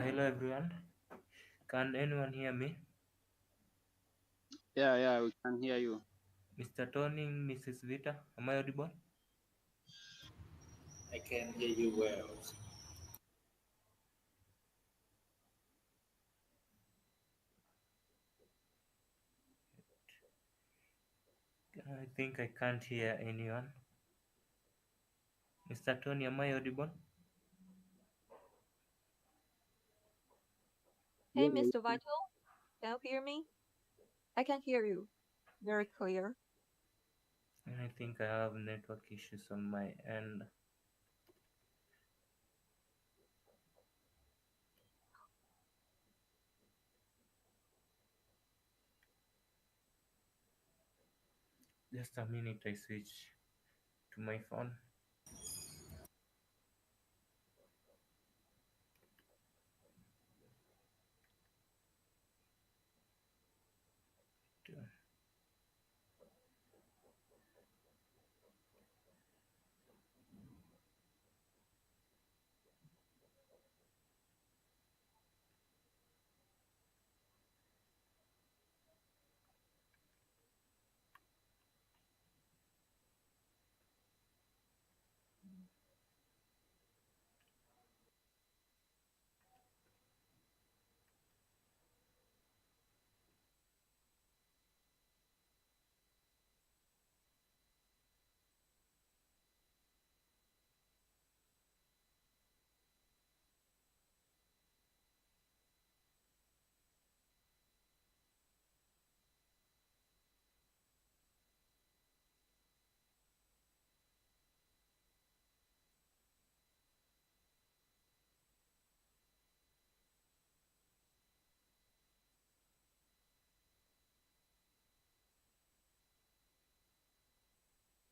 Hello everyone. Can anyone hear me? Yeah, we can hear you. Mr. Tony, Mrs. Vita, am I audible? I can hear you well. I think I can't hear anyone. Mr. Tony, am I audible? Hey, Yeah, Mr. Vital, can you hear me? I can hear you very clear. I think I have network issues on my end. Just a minute, I switch to my phone.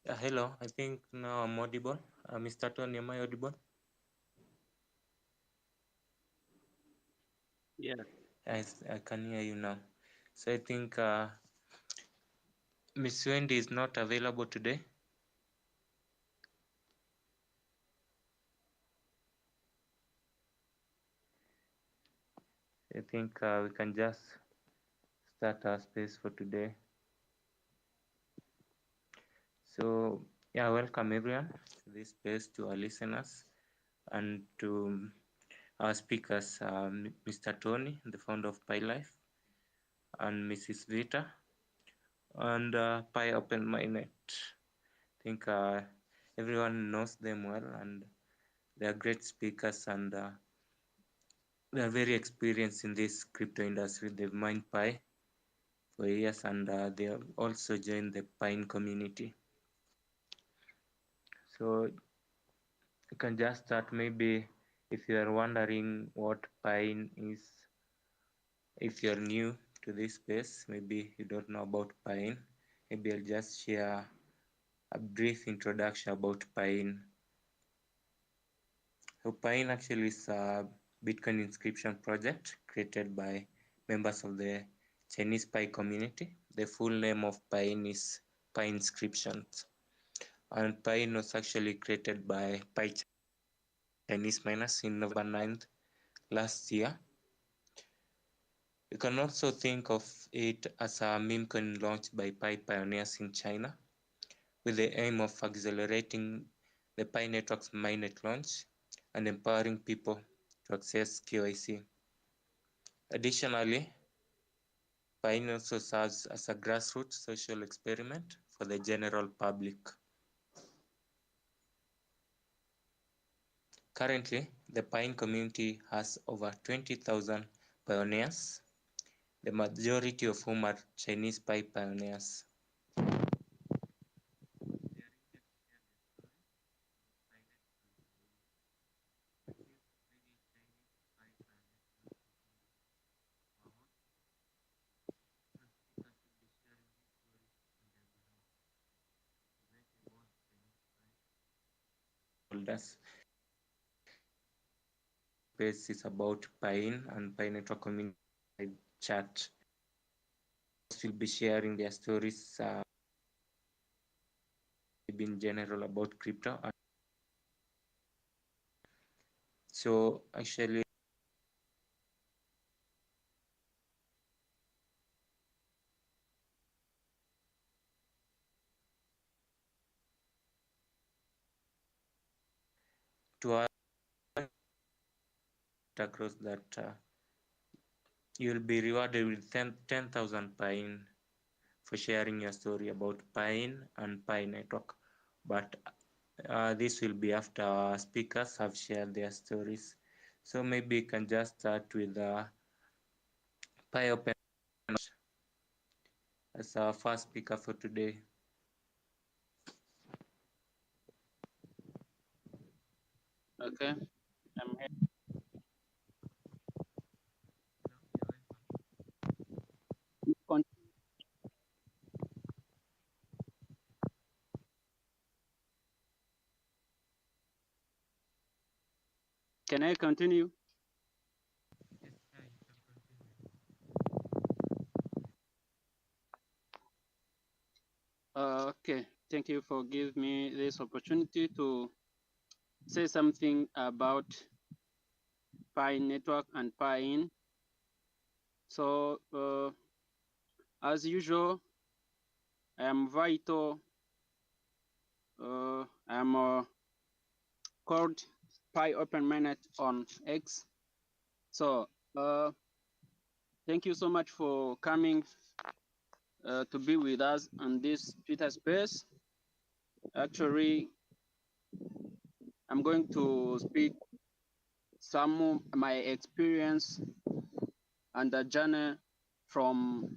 Hello, I think now I'm audible. Mr. Tony, am I audible? yeah. Yes, I can hear you now. So I think Miss Wendy is not available today. I think we can just start our space for today. So, yeah, welcome everyone to this space, to our listeners, and to our speakers, Mr. Tony, the founder of Pi Life, and Mrs. Vita, and Pi Open Mainnet. I think everyone knows them well, and they are great speakers, and they are very experienced in this crypto industry. They've mined Pi for years, and they have also joined the Pine community. So you can just start, maybe if you are wondering what Pine is, if you're new to this space, maybe you don't know about Pine, maybe I'll just share a brief introduction about Pine. So Pine actually is a Bitcoin inscription project created by members of the Chinese Pi community. The full name of Pine is Pi Inscriptions. And Pine was actually created by Pi Chinese miners in November 9th last year. You can also think of it as a meme coin launched by Pi pioneers in China with the aim of accelerating the Pi network's mainnet launch and empowering people to access KYC. Additionally, Pi also serves as a grassroots social experiment for the general public. Currently, the Pine community has over 20,000 pioneers, the majority of whom are Chinese Pi pioneers. Holders. Space is about Pine and Pine Network Community chat. Will be sharing their stories in general about crypto. So actually, across that you'll be rewarded with 10,000 Piin for sharing your story about Piin and Pi Network. But this will be after our speakers have shared their stories. So maybe you can just start with Pi Open as our first speaker for today. Okay, I'm here. Can I continue? Okay, thank you for giving me this opportunity to say something about Pi Network and Piin. So, as usual, I am Vito. I am called Pi Open Mainnet on X. So, thank you so much for coming to be with us on this Twitter space. Actually, I'm going to speak some of my experience and the journey from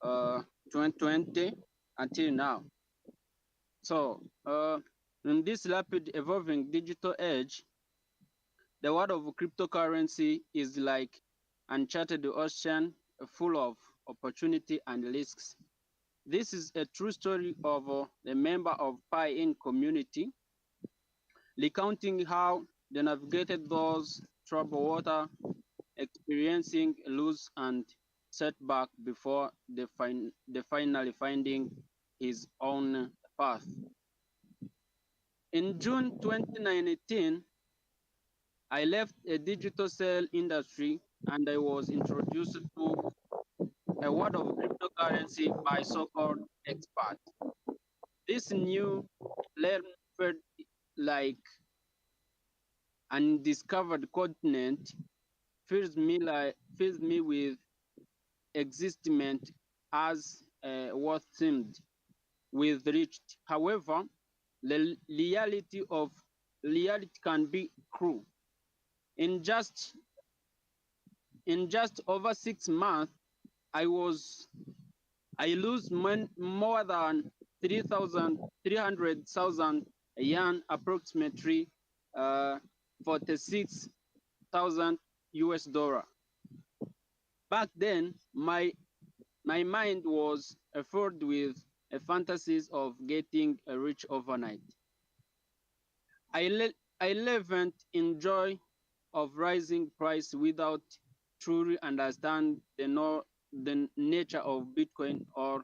2020 until now. So, in this rapid evolving digital age, the world of cryptocurrency is like uncharted ocean full of opportunity and risks. This is a true story of a member of Pi-in community, recounting how they navigated those troubled water, experiencing loss and setback before they finally finding his own path. In June 2019, I left a digital sale industry and I was introduced to a world of cryptocurrency by so-called experts. This new realm felt like an undiscovered continent, fills me with excitement as what seemed with reached. However, the reality can be cruel. In just over 6 months, I lose more than 300,000 yuan, approximately 46,000 US dollar. Back then, my mind was filled with fantasies of getting rich overnight. I learned enjoy of rising price without truly understand the nature of Bitcoin or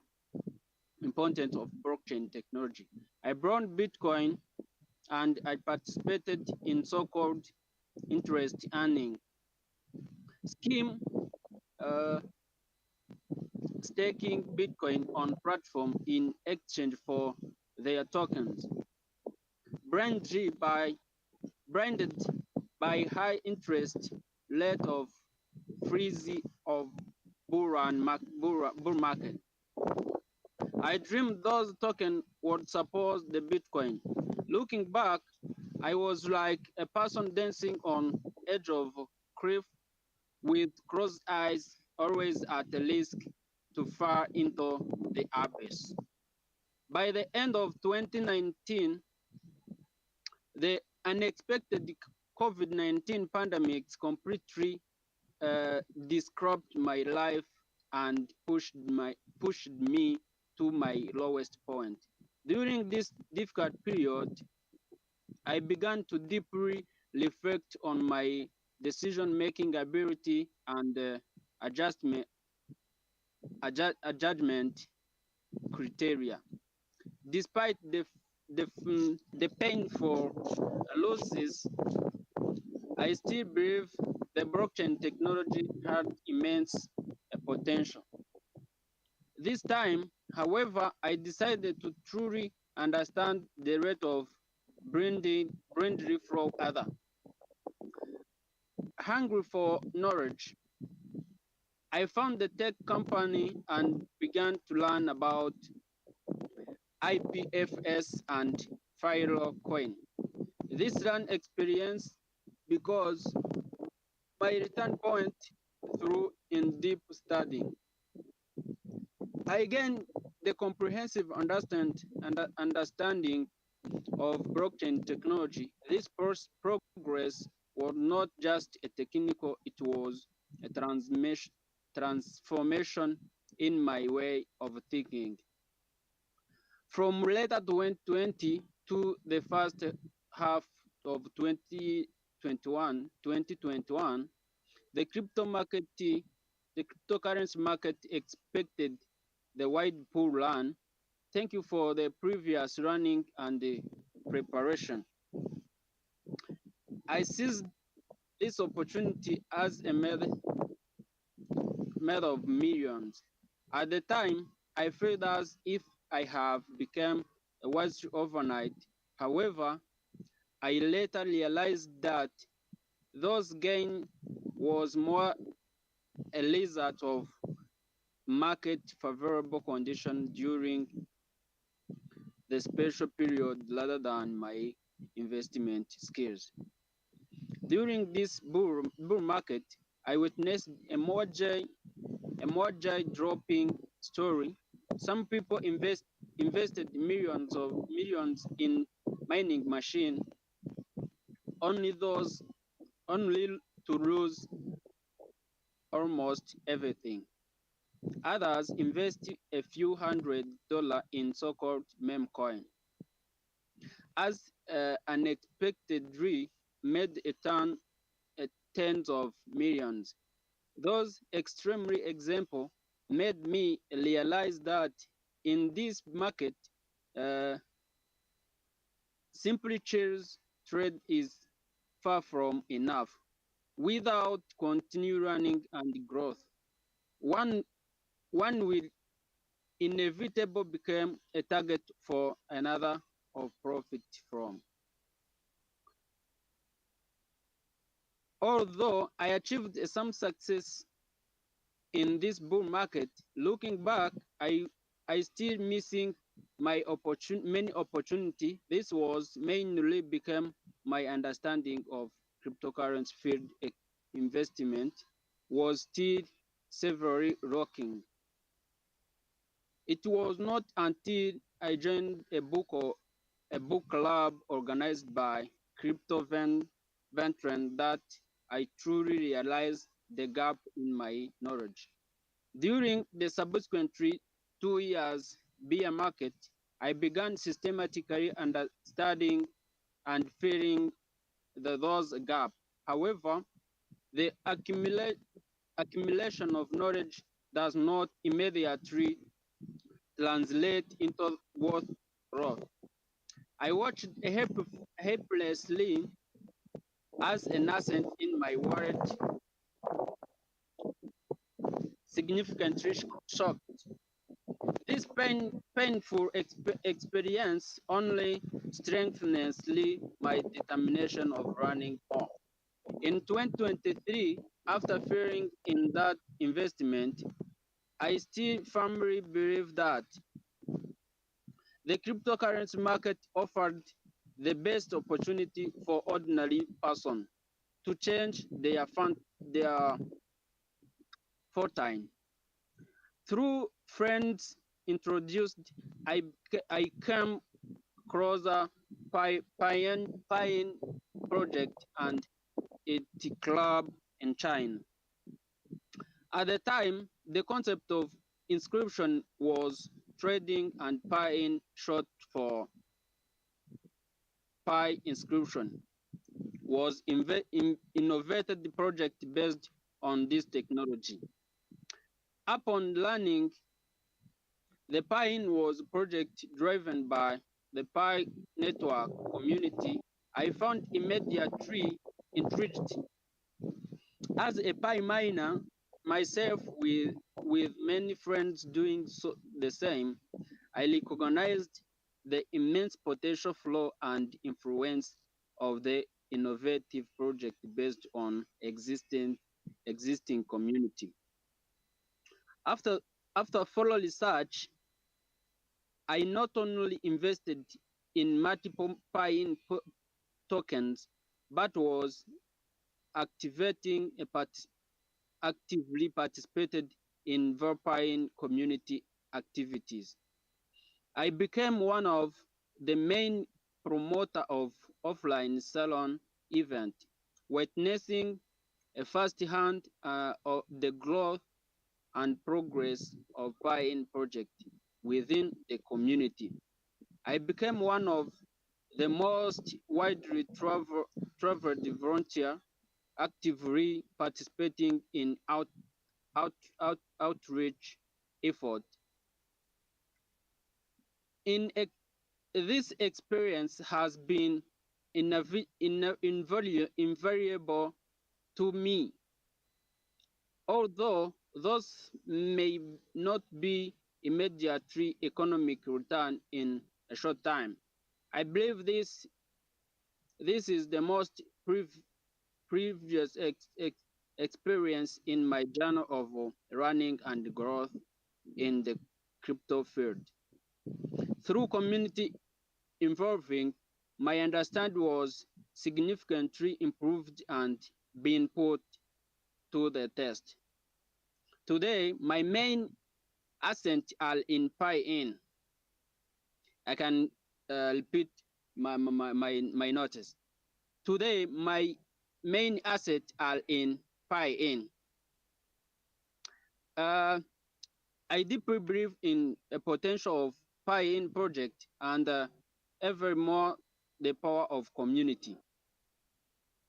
importance of blockchain technology. I brought Bitcoin and I participated in so-called interest earning scheme, uh, staking Bitcoin on platform in exchange for their tokens. Branded by branded by high interest rate of freeze of bull market. I dreamed those tokens would support the Bitcoin. Looking back, I was like a person dancing on edge of cliff with crossed eyes, always at the risk to fall into the abyss. By the end of 2019, the unexpected COVID-19 pandemic completely disrupted my life and pushed me to my lowest point. During this difficult period, I began to deeply reflect on my decision-making ability and judgment criteria. Despite the painful losses, I still believe the blockchain technology had immense potential. This time, however, I decided to truly understand the rate of brain from other. hungry for knowledge. I found the tech company and began to learn about IPFS and Filecoin. This learn experience because my return point through in deep studying. I gained the comprehensive understanding of blockchain technology. This progress was not just a technical, it was a transformation in my way of thinking. From later 2020 to the first half of 2021, the cryptocurrency market expected the wide pool run. Thank you for the previous running and the preparation. I seized this opportunity as a method of millions. At the time, I felt as if I have become a wise overnight. However, I later realized that those gain was more a result of market favorable conditions during the special period rather than my investment skills. During this bull market, I witnessed a more jaw-dropping story. Some people invested millions in mining machine, only to lose almost everything. Others invest a few $100 in so-called meme coin. As unexpectedly made a ton tens of millions. Those extremely example made me realize that in this market, uh, simply choose trade is far from enough. Without continued learning and growth, one will inevitably become a target for another of profit from. Although I achieved some success in this bull market, looking back, I still missing many opportunity. This was mainly become my understanding of cryptocurrency field investment was still severely rocking. It was not until I joined a book club organized by crypto veteran that I truly realized the gap in my knowledge. During the subsequent 2 years bear market, I began systematically studying and filling those gaps. However, the accumulation of knowledge does not immediately translate into worth growth. I watched helplessly as a nascent in my wallet significantly shocked. This painful experience only strengthens my determination of running more. In 2023, after failing in that investment, I still firmly believe that the cryptocurrency market offered the best opportunity for ordinary person to change their fortune. Through friends introduced, I came across a Piin project and its club in China. At the time, the concept of inscription was trading and Piin short for Pi inscription was innovated the project based on this technology. Upon learning, the Piin was a project driven by the Pi Network community. I found immediately intrigued. As a Pi miner myself with many friends doing the same, I recognized the immense potential flow and influence of the innovative project based on existing community. After thorough research, I not only invested in multiple Piin tokens, but was actively participated in Piin community activities. I became one of the main promoter of offline salon event, witnessing a first-hand of the growth and progress of Piin project within the community. I became one of the most widely traveled volunteer actively participating in outreach effort. This experience has been invaluable to me. Although those may not be immediately economic return in a short time, I believe this is the most previous experience in my journey of running and growth in the crypto field. Through community involving, my understanding was significantly improved and being put to the test. Today, my main assets are in Piin. I can repeat my notice. Today, my main assets are in Piin. I deeply believe in the potential of Piin project and ever more the power of community.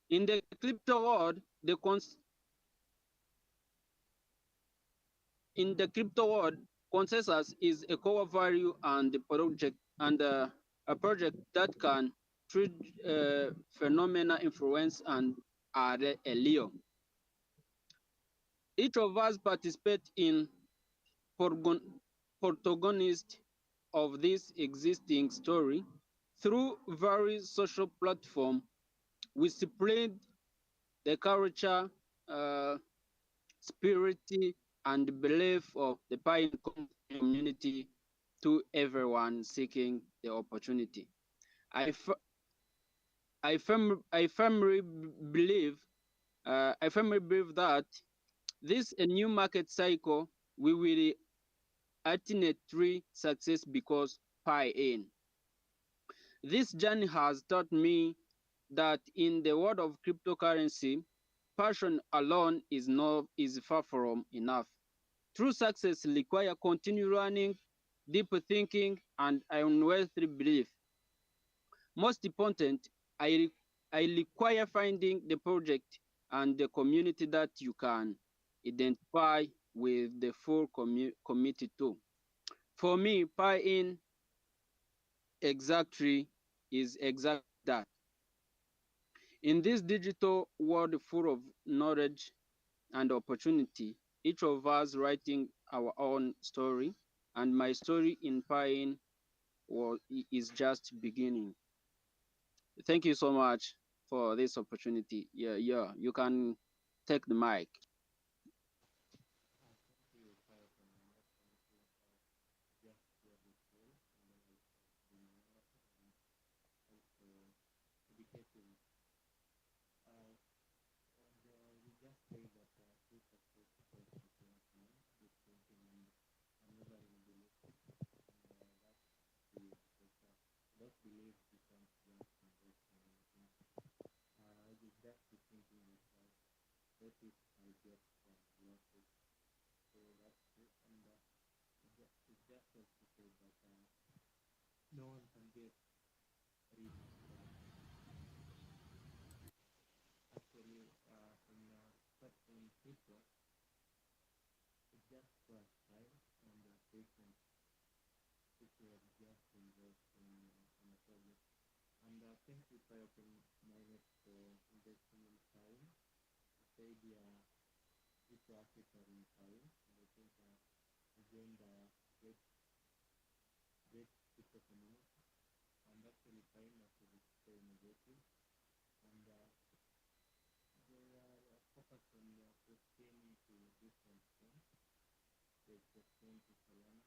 In the crypto world, consensus is a core value and the project and a project that can treat phenomena influence and are a Leo. Each of us participate in protagonist of this existing story through various social platforms. We spread the culture, spirit, and belief of the Piin community to everyone seeking the opportunity. I firmly believe that this a new market cycle we will ultimately success because Piin. This journey has taught me that in the world of cryptocurrency, passion alone is far from enough. True success requires continued learning, deep thinking, and unwavering belief. Most important, I require finding the project and the community that you can identify with the full committee to. For me, Piin is exactly that. In this digital world full of knowledge and opportunity, each of us writing our own story, and my story in Piin is just beginning. Thank you so much for this opportunity. Yeah, you can take the mic. No one can get rid of that. Actually, in crypto, it's just first time and patient people are just involved in a project. And thank you for opening my net for investing in time. I said this Africa in time, and I think I joined a great crypto community. And actually, time was very innovative. And apart from the sustaining to different forms, they sustain to Solana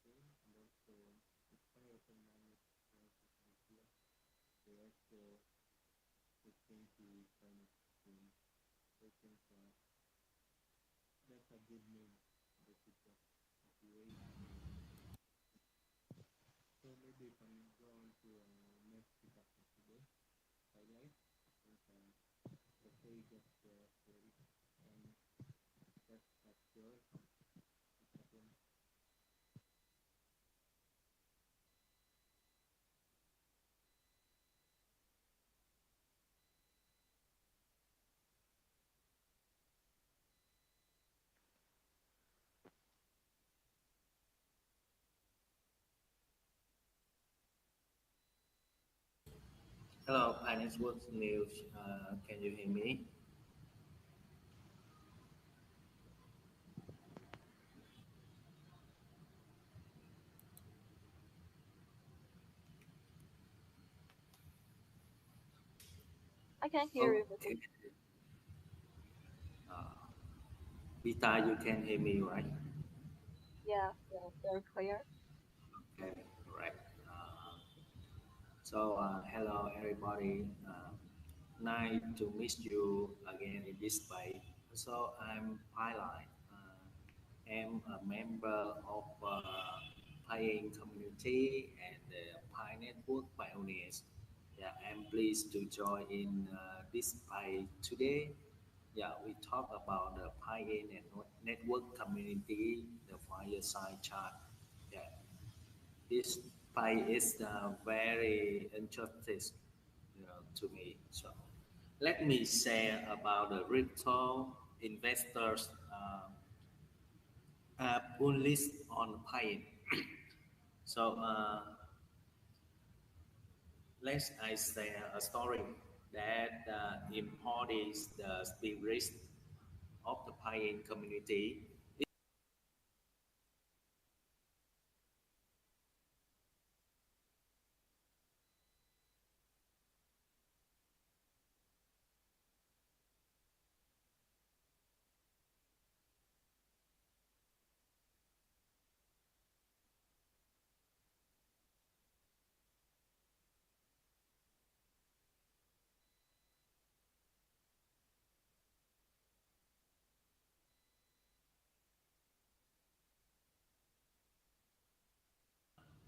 chain and also with Pi open miners here, they also sustain to Finance chain. So I think that's a good name for the future of the way. So maybe you can go on to next speaker for today, highlight. I think before you get to it, and that's your welcome. Hello, Piin Network News. Can you hear me? I can hear you, Okay. Vijay. Uh, Vita, you can hear me, right? Yeah, yeah, very clear. Okay, right. Hello everybody. Nice to meet you again in this space. So, I'm Pilot. I'm a member of Piin community and the Pi Network Pioneers. Yeah, I'm pleased to join in this space today. Yeah, we talk about the Piin Network community, the Fireside chat. Yeah, this pie is very interesting, to me. So let me share about the crypto investors bullish on Pine. So let's I share a story that embodies the spirit of the Pine community.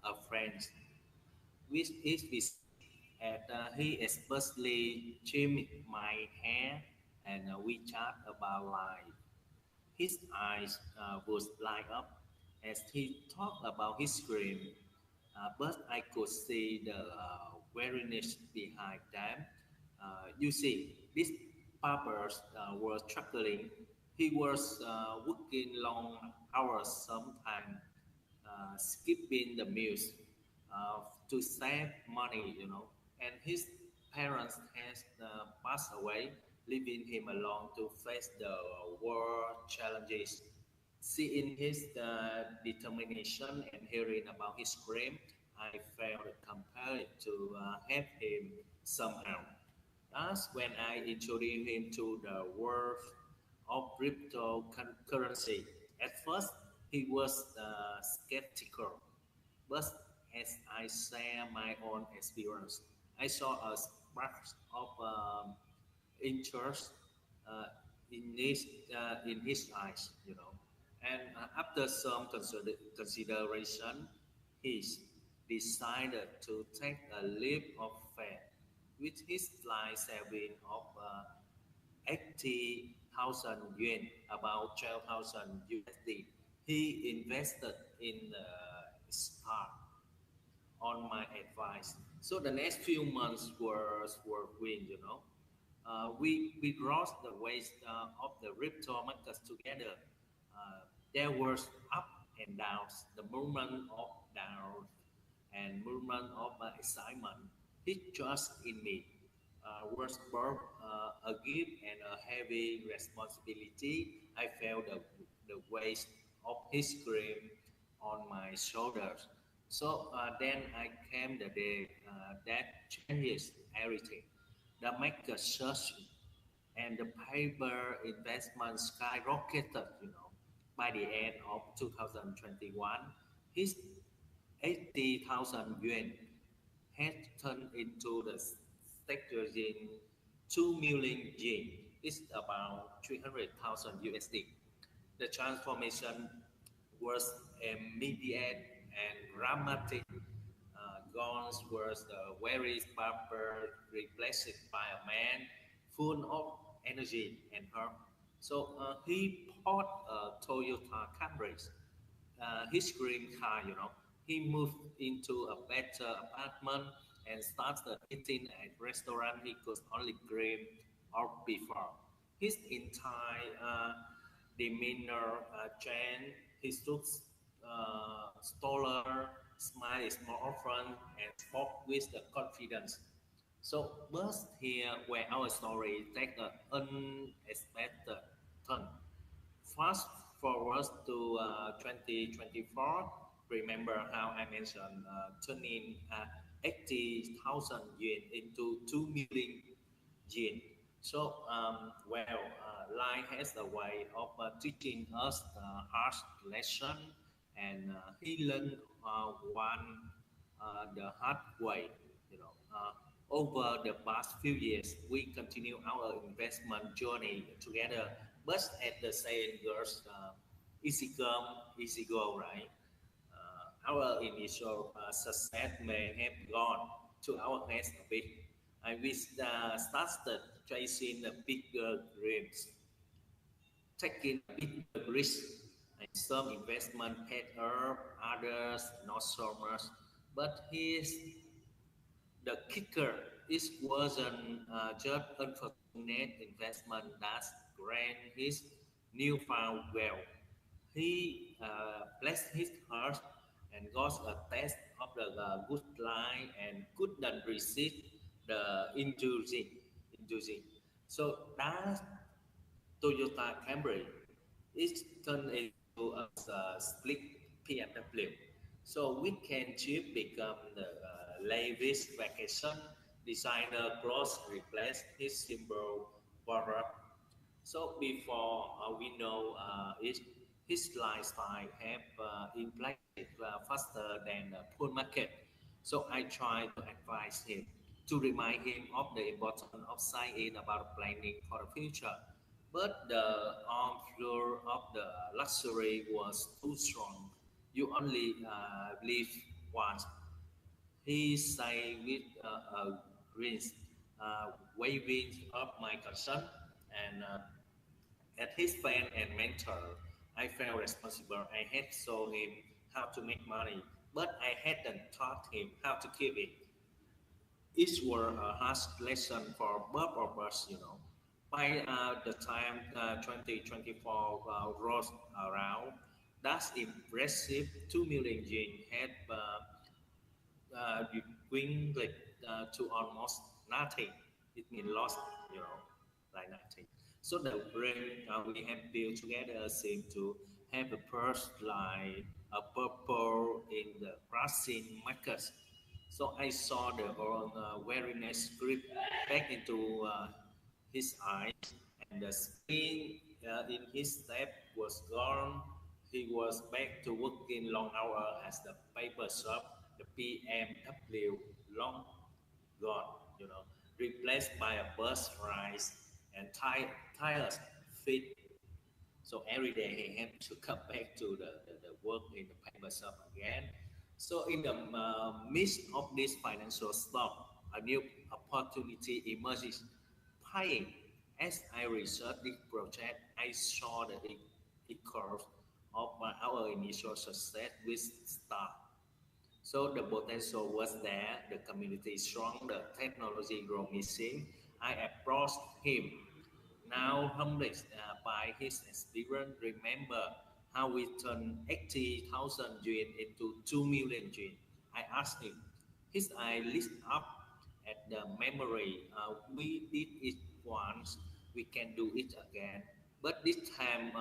A friend with his visit, and he especially trimmed my hair, and we chat about life. His eyes would light up as he talked about his dream, but I could see the weariness behind them. You see, these paupers were struggling. He was working long hours, sometimes skipping the meals to save money, And his parents had passed away, leaving him alone to face the world challenges. Seeing his determination and hearing about his dream, I felt compelled to help him somehow. That's when I introduced him to the world of cryptocurrency. At first, he was skeptical, but as I share my own experience, I saw a spark of interest uh, in his eyes, And after some consideration, he decided to take a leap of faith. With his life saving of 80,000 yuan, about 12,000 USD, he invested in stock on my advice. So the next few months were green, we crossed the ways of the crypto markets together. There was up and downs, the movement of down and movement of excitement. He trust in me was both a gift and a heavy responsibility. I felt the weight of his dream on my shoulders. So then I came the day that changes everything. The maker search and the paper investment skyrocketed, By the end of 2021, his 80,000 yuan had turned into the staggering 2 million yen. It's about 300,000 USD. The transformation was immediate and dramatic. Guns was the very barber replaced by a man full of energy and heart. So he bought a Toyota Camry, his dream car, He moved into a better apartment and started eating at restaurant he could only dream of before. His entire demeanor changed. He stood taller, smiled more often, and spoke with the confidence. So, but here where our story takes an unexpected turn. Fast forward to 2024. Remember how I mentioned turning 80,000 yen into 2 million yen. So, life has a way of teaching us harsh lesson, and he learned one the hard way. Over the past few years, we continue our investment journey together, but at the same goals, easy come, easy go, right? Our initial success may have gone to our heads a bit, and we started chasing the bigger dreams, taking a bigger risk, and some investment paid off, others not so much. But here's the kicker: it wasn't just unfortunate investment that granted his newfound wealth. He blessed his heart and got a taste of the good life and couldn't resist the indulging. So that Toyota Camry is turned into a split BMW. So weekend trip become the lavish vacation. Designer clothes replace his simple wardrobe. So before we know it, his lifestyle have inflated faster than the pool market. So I try to advise him to remind him of the importance of saving about planning for the future. But the allure of the luxury was too strong. You only live once. He sighed with a grin, waving up my concern, and at his friend and mentor, I felt responsible. I had shown him how to make money, but I hadn't taught him how to keep it. Each were a harsh lesson for both of us, By the time 2024 rolls around, that's impressive 2 million yen had dwindled to almost nothing. It means lost, you know, like nothing. So the brain we have built together seem to have a burst like a purple in the crashing markets. So I saw the old weariness creep back into his eyes, and the spring in his step was gone. He was back to working long hours as the paper shop, the BMW, long gone, replaced by a bus rise and tires feet. So every day he had to come back to the work in the paper shop again. So in the midst of this financial storm, a new opportunity emerges. Paying. As I researched this project, I saw the echoes of our initial success with Star. So the potential was there, the community is strong, the technology grow missing. I approached him, now humbled by his experience. Remember how we turned 80,000 yuan into 2 million yuan. I asked him. His eye lit up at the memory. We did it once, we can do it again. But this time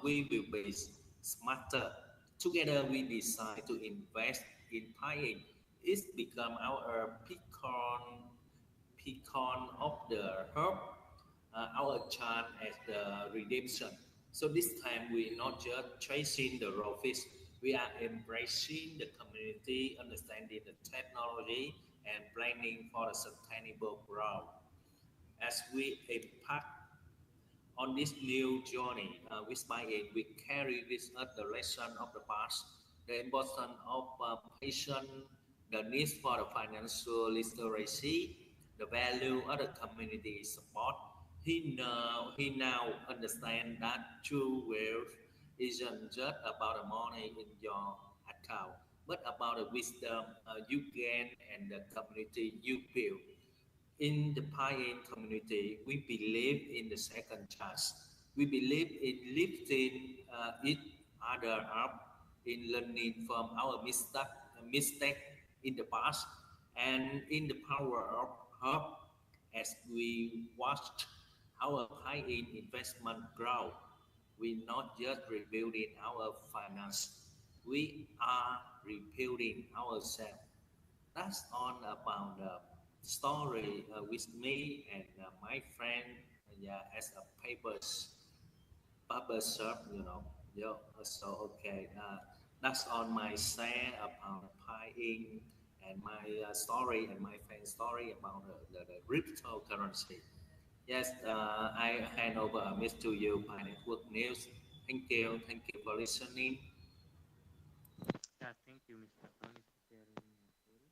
we will be smarter. Together we decide to invest in Piin. It's become our pecan of the herb. our chant as the redemption. So this time we're not just chasing the raw fish, we are embracing the community, understanding the technology, and planning for a sustainable growth. As we embark on this new journey with my aid, we carry with us the lesson of the past, the importance of patience, the need for the financial literacy, the value of the community support. He now understands that true wealth isn't just about the money in your account, but about the wisdom you gain and the community you build. In the Piin community, we believe in the second chance. We believe in lifting each other up, in learning from our mistake in the past, and in the power of hope as we watched our Piin investment grow. We're not just rebuilding our finance, we are rebuilding ourselves. That's all about the story with me and my friend. Yeah, as a paper shop, you know. Yeah, so okay. That's on my say about the pie and my story and my friend's story about the cryptocurrency. Yes, I hand over miss to you by Network News. Thank you for listening. Yeah, thank you, Mr. Tony, for sharing your story.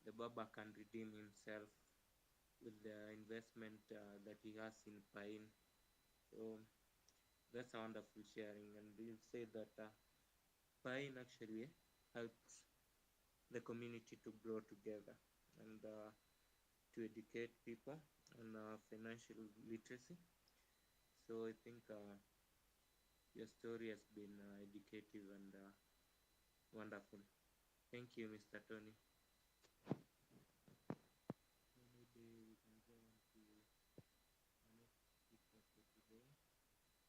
The Baba can redeem himself with the investment that he has in Pine. So that's a wonderful sharing. And you say that Pine actually helps the community to grow together and to educate people on financial literacy. So I think your story has been educative and wonderful. Thank you, Mr. Tony. Maybe we can go on to our next speaker for today, Mrs. Biko.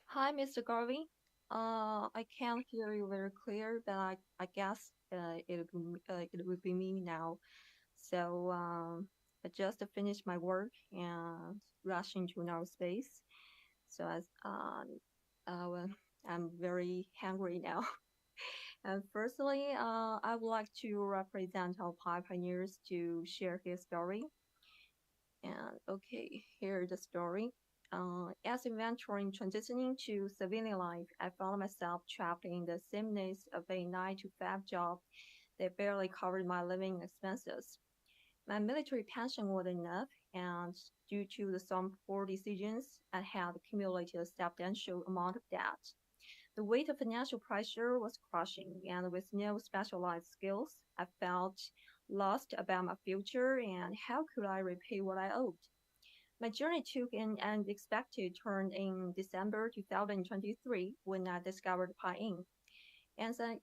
Hi, Mr. Garvey. I can't hear you very clear, but I guess it will be me now. So I just finished my work and rushed into another space. So well, I'm very hungry now. And firstly, I would like to represent our pioneers to share his story. And okay, here's the story. As a veteran transitioning to civilian life, I found myself trapped in the sameness of a 9 to 5 job that barely covered my living expenses. My military pension wasn't enough, and due to some poor decisions, I had accumulated a substantial amount of debt. The weight of financial pressure was crushing, and with no specialized skills, I felt lost about my future and how could I repay what I owed. My journey took an unexpected turn in December 2023 when I discovered Piin. As a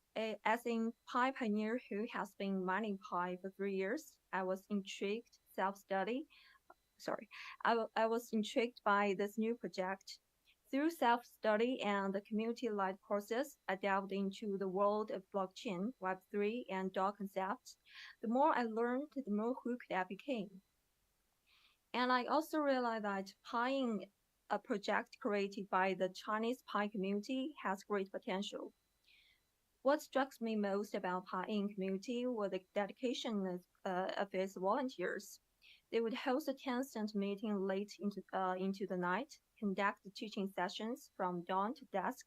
Pi pioneer who has been mining Pi for 3 years, I was intrigued self-study. Sorry, I was intrigued by this new project. Through self-study and the community-led courses, I delved into the world of blockchain, Web3, and DAO concepts. The more I learned, the more hooked I became. And I also realized that Piing, a project created by the Chinese Pi community, has great potential. What struck me most about Piing community was the dedication of its volunteers. They would host a 10-cent meeting late into the night, conduct teaching sessions from dawn to dusk,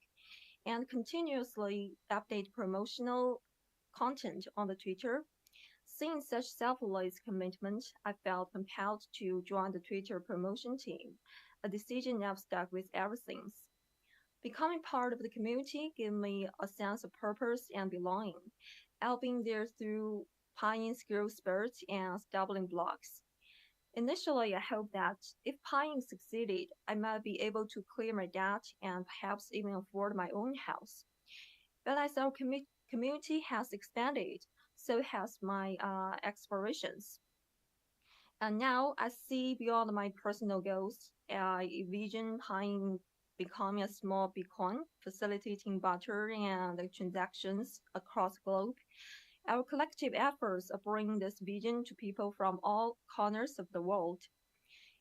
and continuously update promotional content on the Twitter. Seeing such selfless commitment, I felt compelled to join the Twitter promotion team, a decision I've stuck with ever since. Becoming part of the community gave me a sense of purpose and belonging. I've been there through Pine's growth spurts and stumbling blocks. Initially, I hoped that if Pine succeeded, I might be able to clear my debt and perhaps even afford my own house. But as our community has expanded, so has my aspirations. And now I see beyond my personal goals. I envision Pine becoming a small beacon, facilitating barter and transactions across the globe. Our collective efforts are bringing this vision to people from all corners of the world.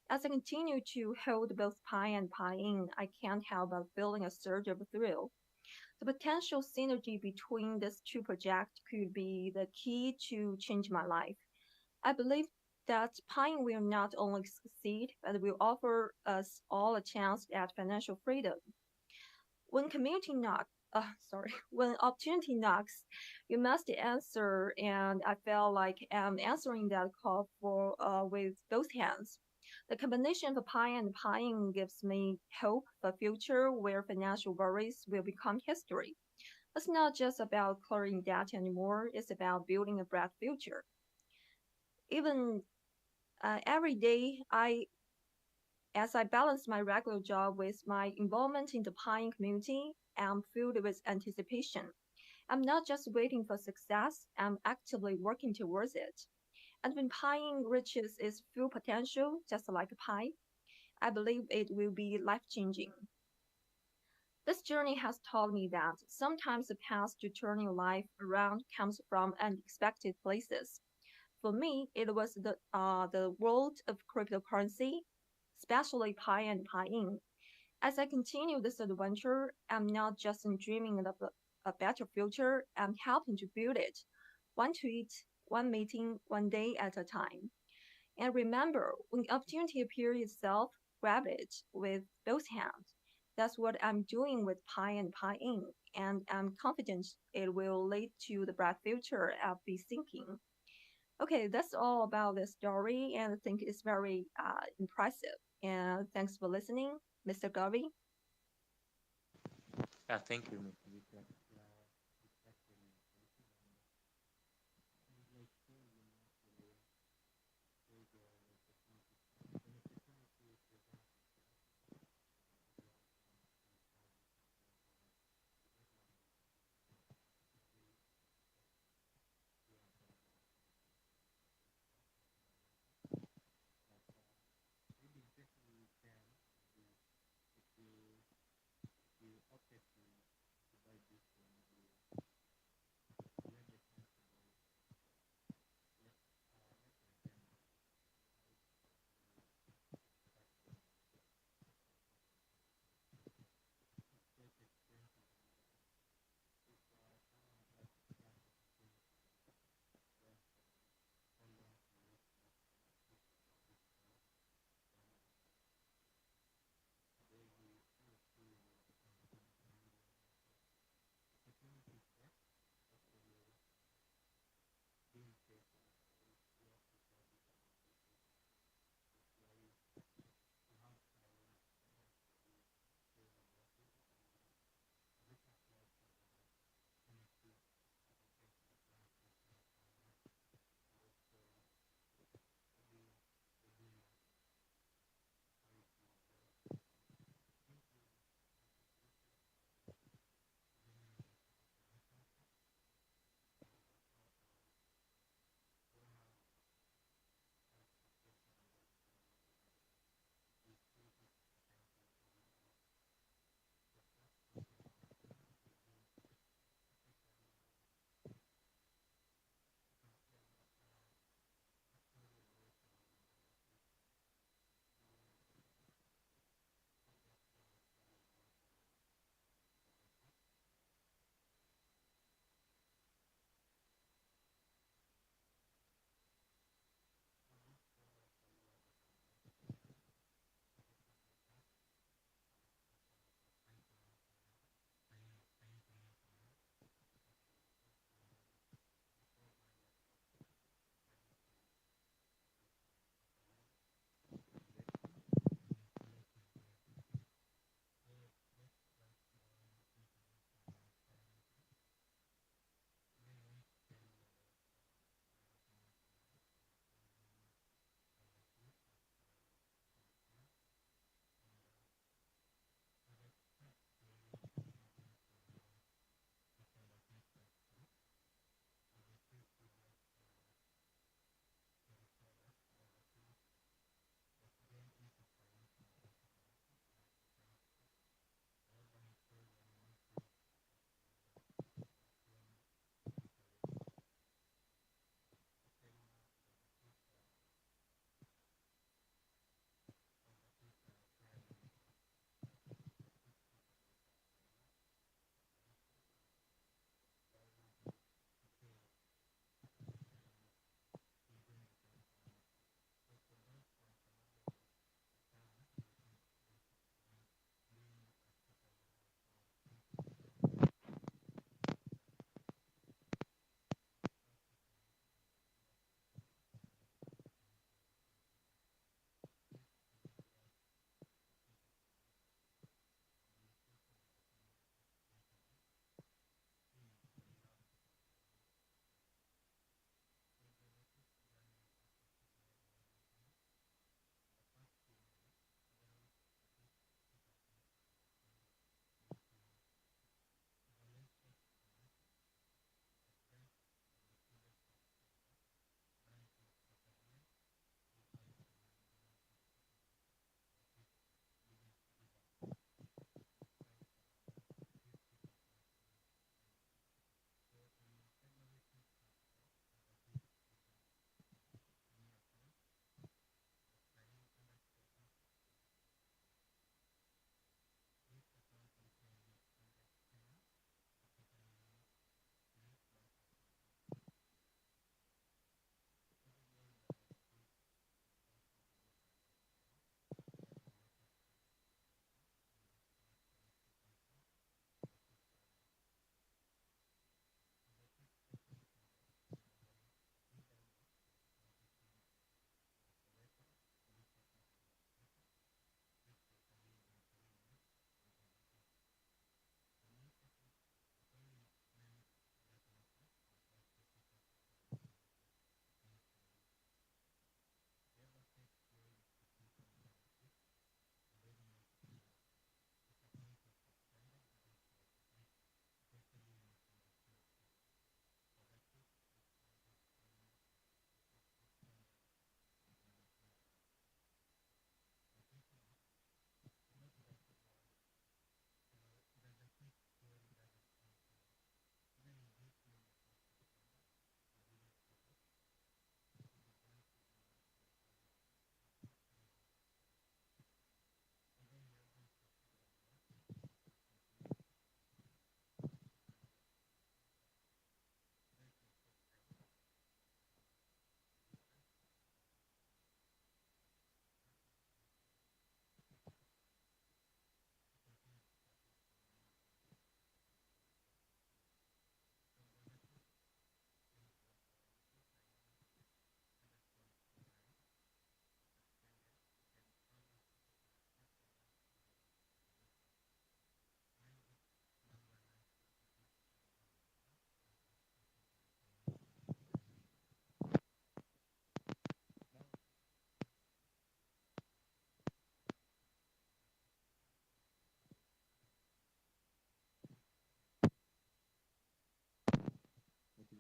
As I continue to hold both Pine and Pine, I can't help but feeling a surge of thrill. The potential synergy between these two projects could be the key to change my life. I believe that Pine will not only succeed, but will offer us all a chance at financial freedom. When community knock, when opportunity knocks, you must answer, and I feel like I'm answering that call for with both hands. The combination of pie and pine gives me hope for a future where financial worries will become history. It's not just about clearing debt anymore, it's about building a bright future. Even every day, as I balance my regular job with my involvement in the Pine community, I'm filled with anticipation. I'm not just waiting for success, I'm actively working towards it. And when Pine reaches its full potential, just like a pie, I believe it will be life changing. This journey has taught me that sometimes the path to turning life around comes from unexpected places. For me, it was the world of cryptocurrency, especially Pi and Pi In. As I continue this adventure, I'm not just dreaming of a better future, I'm helping to build it, one tweet, one meeting, one day at a time. And remember, when opportunity appears itself, grab it with both hands. That's what I'm doing with Pi and Pi In, and I'm confident it will lead to the bright future I'll be thinking. Okay, that's all about the story, and I think it's very impressive. And thanks for listening, Mr. Garvey. Yeah, thank you, Mr. Victor.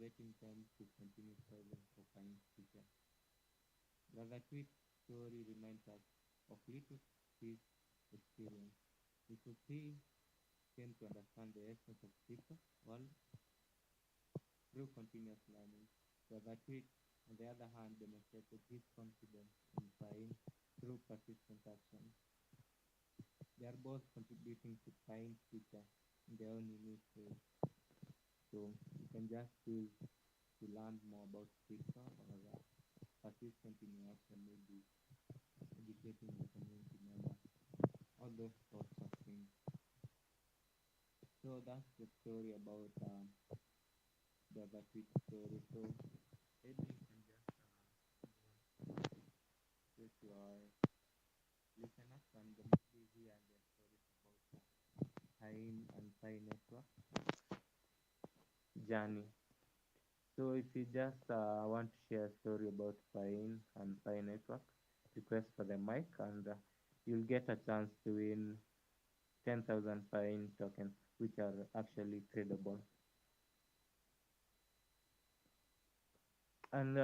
letting time to continue solving for Pine's future. Brother Tweet's story reminds us of little his experience. Because he came to understand the essence of people world through continuous learning. Brother Tweet, on the other hand, demonstrated his confidence in Pine through persistent action. They are both contributing to Pine's future in their own unique ways. So you can just choose to learn more about crypto or persistent in your action, maybe educating the community members, all those sorts of things. So that's the story about the tweet story. So maybe you can just with your listeners and maybe hear their stories about Piin and Pi Network journey. So if you just want to share a story about Piin and Pi Network, request for the mic and you'll get a chance to win 10,000 Piin tokens, which are actually tradable. And